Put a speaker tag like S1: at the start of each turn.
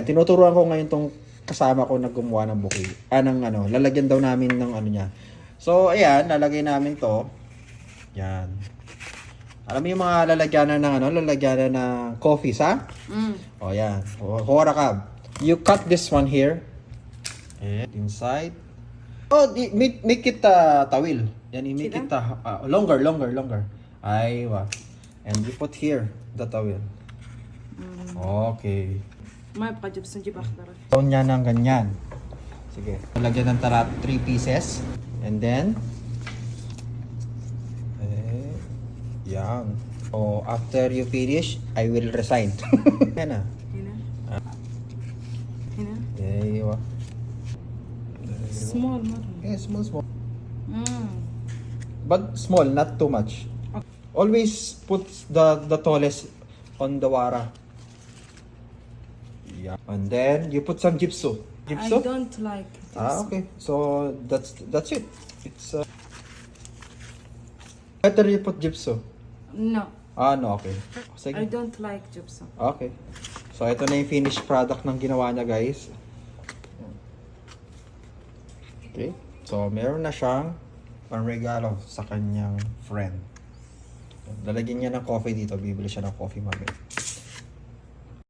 S1: tinuturuan ko ngayon tong kasama ko na gumawa ng bouquet. Lalagyan daw namin ng ano niya. So, ayan, lalagay namin to. Yan. Alam mo yung mga lalagyanan ng coffee, ha? O, yan. Horakab. You cut this one here. And inside. Oh, make it tawil. Yan, make it longer. Aywa. And you put here the tawil. Okay.
S2: ما يبقى جبس نجيب أخضر.
S1: Tone niya ng ganyan. Sige. Lagyan ng 3 pieces. And then, yan. So, after you finish, I will resign. Yan na.
S2: هنا. هنا.
S1: Aywa.
S2: Small مرة.
S1: Yeah, small. But small, not too much. Always put the tallest on the wara. Yeah. And then you put some gypsum.
S2: I don't like it.
S1: Okay. So that's it. It's better you put gypsum.
S2: No,
S1: No, okay.
S2: I
S1: Sige.
S2: don't like gypsum.
S1: Okay. So ito na yung finished product ng ginawa niya, guys. Okay. So meron na siyang panregalo sa kanyang friend. Lalagyan niya ng coffee dito. Bibili siya ng coffee mamaya.